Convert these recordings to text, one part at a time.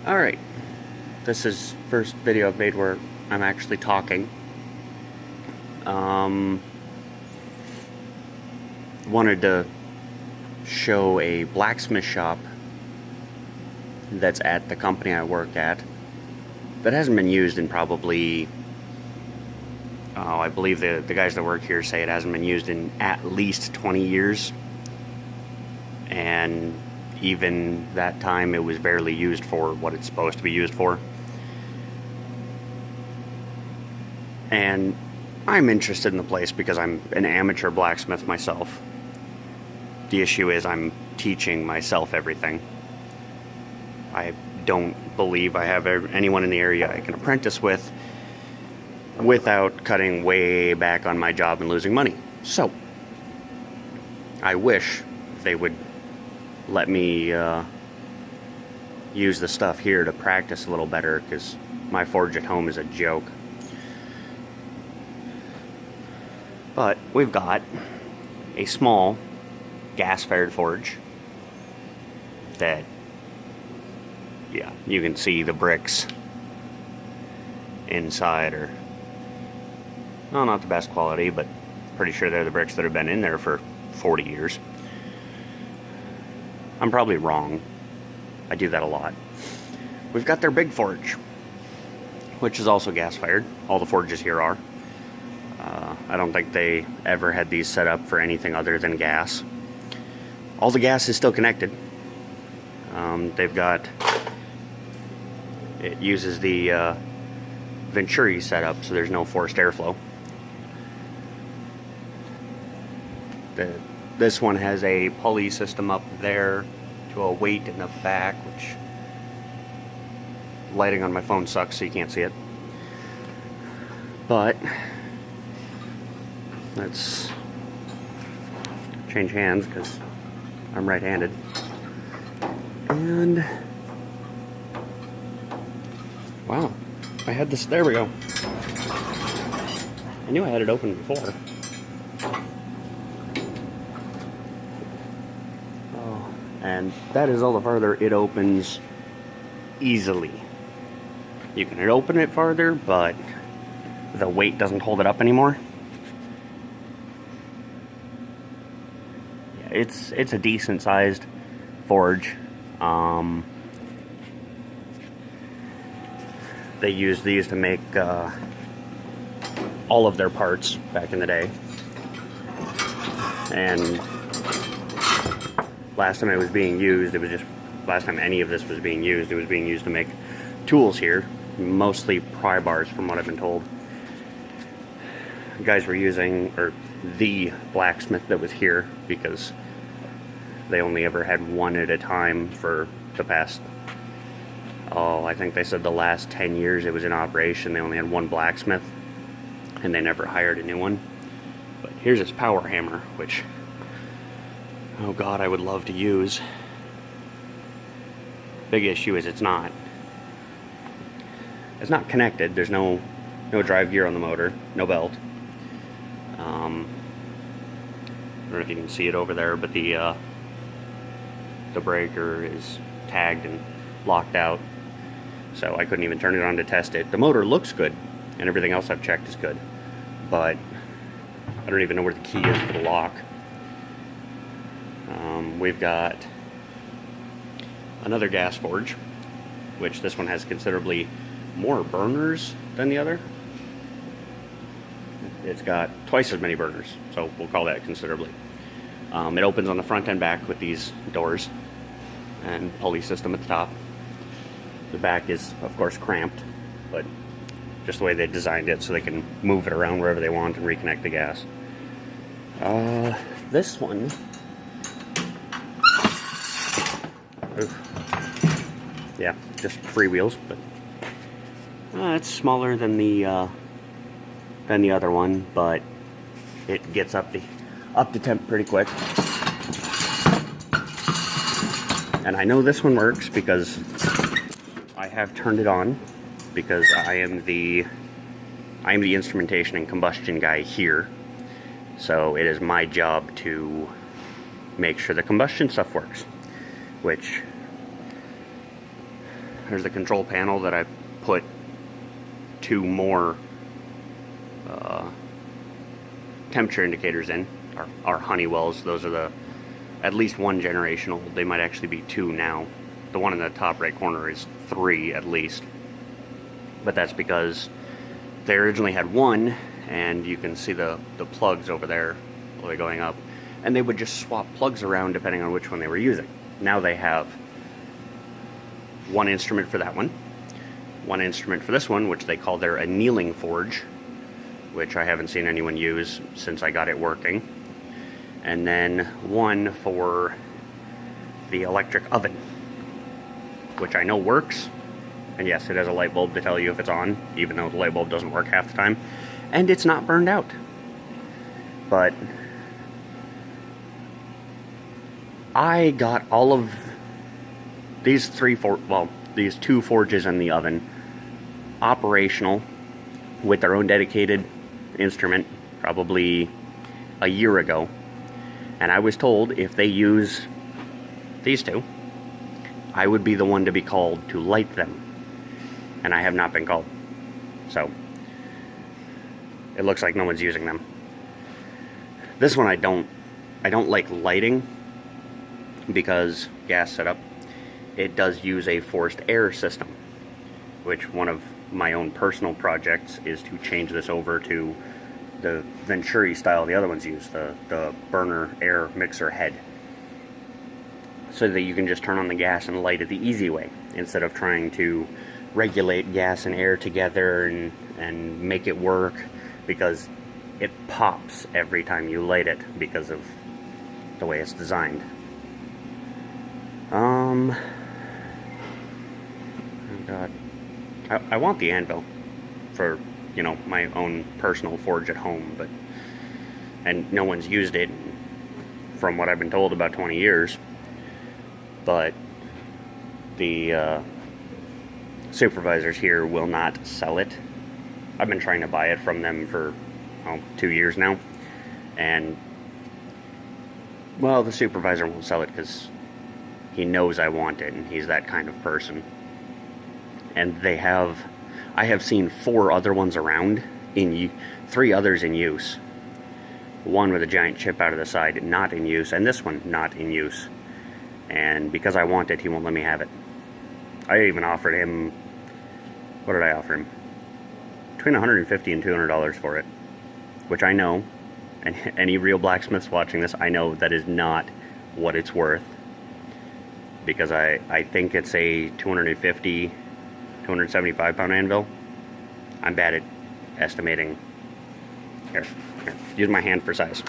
Alright, this is first video I've made where I'm actually talking. Wanted to show a blacksmith shop that's at the company I work at that hasn't been used in probably, I believe the guys that work here say it hasn't been used in at least 20 years. And even that time, it was barely used for what it's supposed to be used for. And I'm interested in the place because I'm an amateur blacksmith myself. The issue is I'm teaching myself everything. I don't believe I have anyone in the area I can apprentice with without cutting way back on my job and losing money. So, I wish they would let me use the stuff here to practice a little better, because my forge at home is a joke. But we've got a small gas-fired forge that, yeah, you can see the bricks inside are, well, not the best quality, but pretty sure they're the bricks that have been in there for 40 years. I'm probably wrong. I do that a lot. We've got their big forge, which is also gas-fired. All the forges here are. I don't think they ever had these set up for anything other than gas. All the gas is still connected. They've got... It uses the Venturi setup, so there's no forced airflow. This one has a pulley system up there to a weight in the back, which lighting on my phone sucks, so you can't see it. But let's change hands because I'm right-handed. And wow, I had this. There we go. I knew I had it open before. And that is all the farther it opens easily. You can open it farther, but the weight doesn't hold it up anymore. Yeah, it's a decent sized forge. They used these to make all of their parts back in the day. And last time it was being used, last time any of this was being used, it was being used to make tools here, mostly pry bars from what I've been told. The guys were using, or the blacksmith that was here, because they only ever had one at a time for the past, I think they said the last 10 years it was in operation. They only had one blacksmith, and they never hired a new one. But here's his power hammer, which, oh God, I would love to use. Big issue is it's not connected. There's no drive gear on the motor, no belt. I don't know if you can see it over there, but the breaker is tagged and locked out, so I couldn't even turn it on to test it. The motor looks good, and everything else I've checked is good, but I don't even know where the key is for the lock. We've got another gas forge, which this one has considerably more burners than the other. It's got twice as many burners, so we'll call that considerably. It opens on the front and back with these doors and pulley system at the top. The back is, of course, cramped, but just the way they designed it so they can move it around wherever they want and reconnect the gas. This one... Oof. Yeah, just free wheels, but it's smaller than the other one, but it gets up to temp pretty quick. And I know this one works because I have turned it on, because I am the instrumentation and combustion guy here. So it is my job to make sure the combustion stuff works, which there's the control panel that I put 2 more temperature indicators in, our Honeywells. Those are at least 1 generation old. They might actually be 2 now. The one in the top right corner is 3 at least. But that's because they originally had 1, and you can see the plugs over there all the way going up. And they would just swap plugs around depending on which one they were using. Now they have 1 instrument for that one, 1 instrument for this one, which they call their annealing forge, which I haven't seen anyone use since I got it working. And then 1 for the electric oven, which I know works. And yes, it has a light bulb to tell you if it's on, even though the light bulb doesn't work half the time. And it's not burned out. But I got all of these these 2 forges and the oven operational with their own dedicated instrument probably a year ago. And I was told if they use these 2, I would be the one to be called to light them. And I have not been called. So it looks like no one's using them. This one I don't like lighting because gas setup. It does use a forced air system, which one of my own personal projects is to change this over to the Venturi style the other ones use, the burner air mixer head, so that you can just turn on the gas and light it the easy way instead of trying to regulate gas and air together and make it work, because it pops every time you light it because of the way it's designed. Oh God, I want the anvil for, you know, my own personal forge at home, and no one's used it from what I've been told about 20 years. But the supervisors here will not sell it. I've been trying to buy it from them for 2 years now, and well, the supervisor won't sell it because he knows I want it, and he's that kind of person. And I have seen 4 other ones around, 3 others in use. 1 with a giant chip out of the side, not in use, and this one, not in use. And because I want it, he won't let me have it. I even offered him, what did I offer him? Between $150 and $200 for it. Which I know, and any real blacksmiths watching this, I know that is not what it's worth. Because I think it's a 250, 275 pound anvil. I'm bad at estimating. Here, use my hand for size.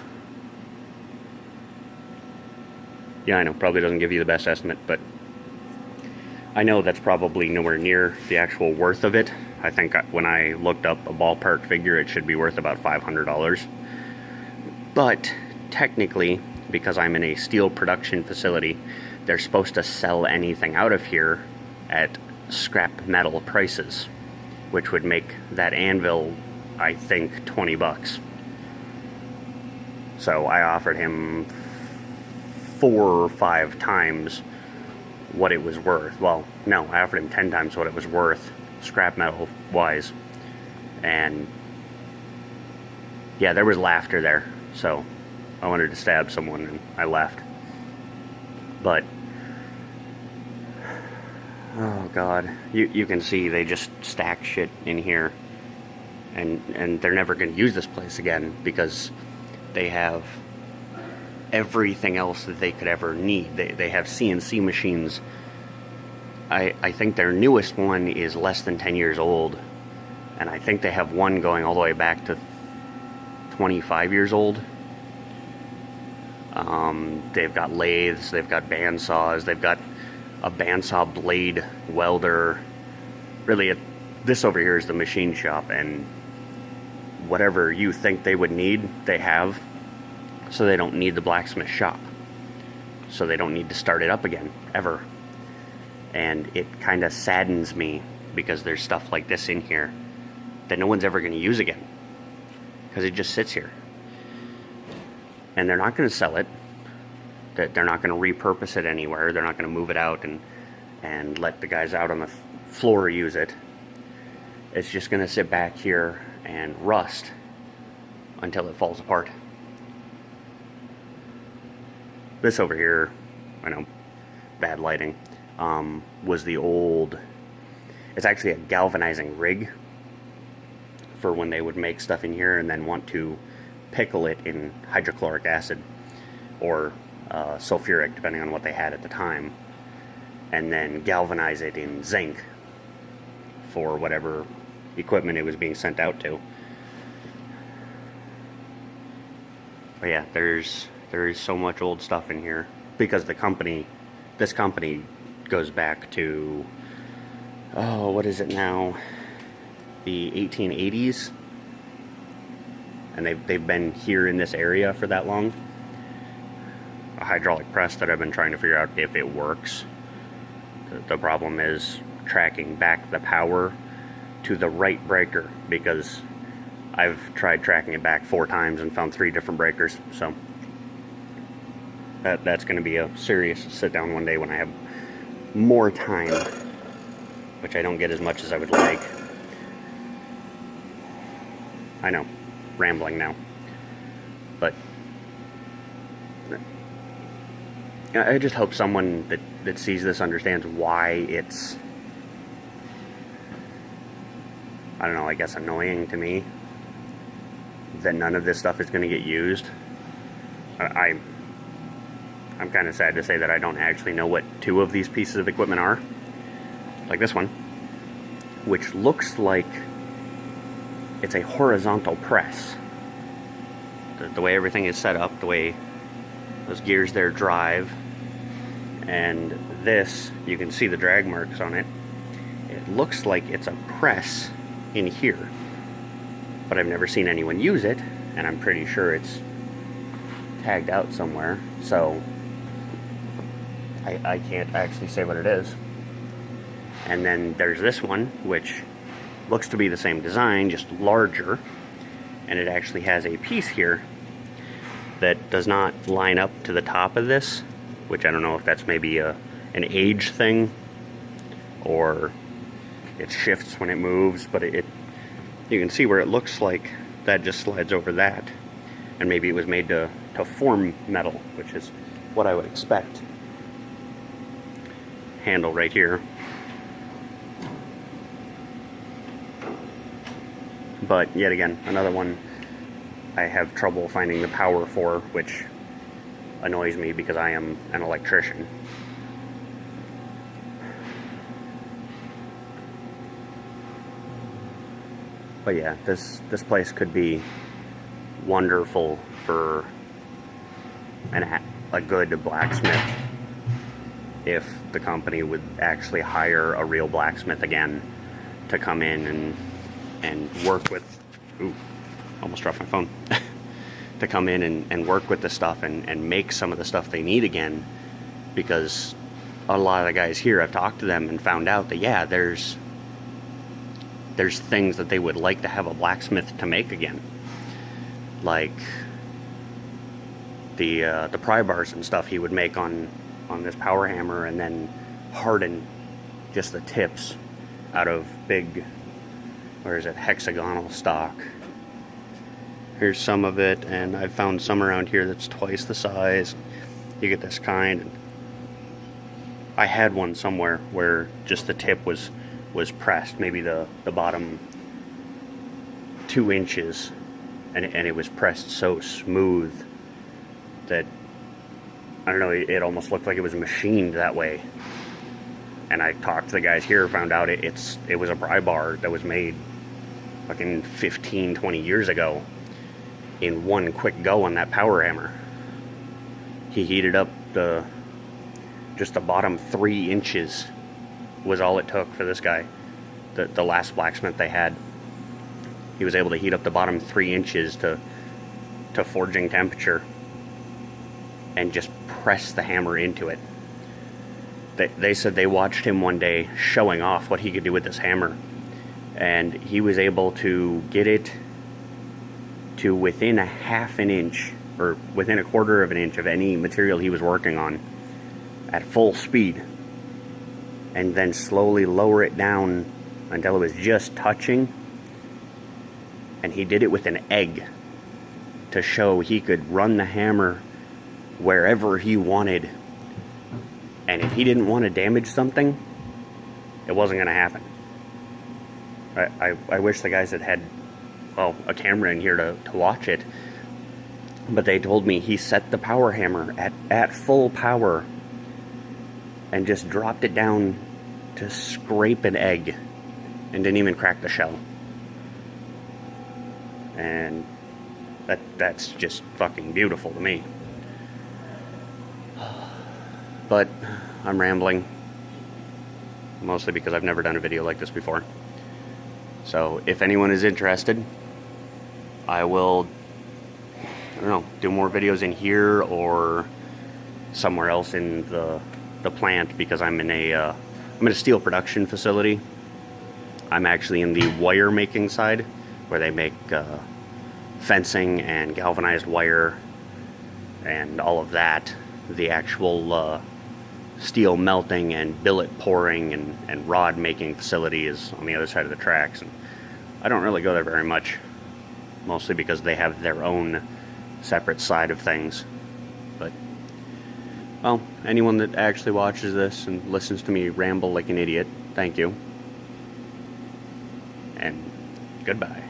Yeah, I know, probably doesn't give you the best estimate, but I know that's probably nowhere near the actual worth of it. I think when I looked up a ballpark figure, it should be worth about $500. But technically, because I'm in a steel production facility, they're supposed to sell anything out of here at scrap metal prices, which would make that anvil, I think, $20. So I offered him 4 or 5 times what it was worth. Well, no, I offered him 10 times what it was worth, scrap metal wise. And yeah, there was laughter there. So I wanted to stab someone and I left. But oh God, you can see they just stack shit in here, and they're never going to use this place again because they have everything else that they could ever need. They have CNC machines. I think their newest one is less than 10 years old, and I think they have one going all the way back to 25 years old. They've got lathes, they've got bandsaws, they've got a bandsaw blade welder. Really, this over here is the machine shop, and whatever you think they would need, they have, so they don't need the blacksmith shop. So they don't need to start it up again, ever. And it kind of saddens me because there's stuff like this in here that no one's ever going to use again, because it just sits here. And they're not going to sell it. They're not going to repurpose it anywhere. They're not going to move it out and let the guys out on floor use it. It's just going to sit back here and rust until it falls apart. This over here, I know, bad lighting, was the old, it's actually a galvanizing rig for when they would make stuff in here and then want to pickle it in hydrochloric acid or sulfuric, depending on what they had at the time, and then galvanize it in zinc for whatever equipment it was being sent out to. But yeah, there is so much old stuff in here because this company goes back to, oh, what is it now? The 1880s, and they've been here in this area for that long. A hydraulic press that I've been trying to figure out if it works. The problem is tracking back the power to the right breaker, because I've tried tracking it back 4 times and found 3 different breakers. So that's going to be a serious sit down one day when I have more time, which I don't get as much as I would like. I know, rambling now, but I just hope someone that sees this understands why it's, I don't know, I guess annoying to me that none of this stuff is going to get used. I'm kind of sad to say that I don't actually know what 2 of these pieces of equipment are. Like this one, which looks like it's a horizontal press. The way everything is set up, the way those gears there drive, and this, you can see the drag marks on it. It looks like it's a press in here, but I've never seen anyone use it, and I'm pretty sure it's tagged out somewhere, so I can't actually say what it is. And then there's this one, which looks to be the same design, just larger, and it actually has a piece here that does not line up to the top of this, which I don't know if that's maybe an age thing or it shifts when it moves, but you can see where it looks like that just slides over that, and maybe it was made to form metal, which is what I would expect. Handle right here. But yet again, another one I have trouble finding the power for, which annoys me because I am an electrician. But yeah, this place could be wonderful for a good blacksmith if the company would actually hire a real blacksmith again to come in and work with, ooh, almost dropped my phone, to come in and work with the stuff and make some of the stuff they need again, because a lot of the guys here, I've talked to them and found out that, yeah, there's things that they would like to have a blacksmith to make again, like the pry bars and stuff he would make on this power hammer, and then harden just the tips out of big, where is it, hexagonal stock. Here's some of it, and I've found some around here that's twice the size. You get this kind. I had one somewhere where just the tip was pressed, maybe the bottom 2 inches, and it was pressed so smooth that, I don't know, it almost looked like it was machined that way. And I talked to the guys here, found out it was a pry bar that was made fucking 15, 20 years ago in one quick go on that power hammer. He heated up just the bottom 3 inches was all it took for this guy. The last blacksmith they had, he was able to heat up the bottom 3 inches to forging temperature and just press the hammer into it. They said they watched him one day showing off what he could do with this hammer, and he was able to get it to within a half an inch or within a quarter of an inch of any material he was working on at full speed. and then slowly lower it down until it was just touching. And he did it with an egg to show he could run the hammer wherever he wanted. And if he didn't want to damage something, it wasn't going to happen. I wish the guys had well, a camera in here to watch it. But they told me he set the power hammer at full power and just dropped it down to scrape an egg and didn't even crack the shell. And that's just fucking beautiful to me. But I'm rambling, mostly because I've never done a video like this before. So if anyone is interested, I will, I don't know, do more videos in here or somewhere else in the plant, because I'm in a steel production facility. I'm actually in the wire making side, where they make fencing and galvanized wire and all of that. The actual steel melting and billet pouring and rod making facility is on the other side of the tracks. And I don't really go there very much, mostly because they have their own separate side of things. But, well, anyone that actually watches this and listens to me ramble like an idiot, thank you. And goodbye.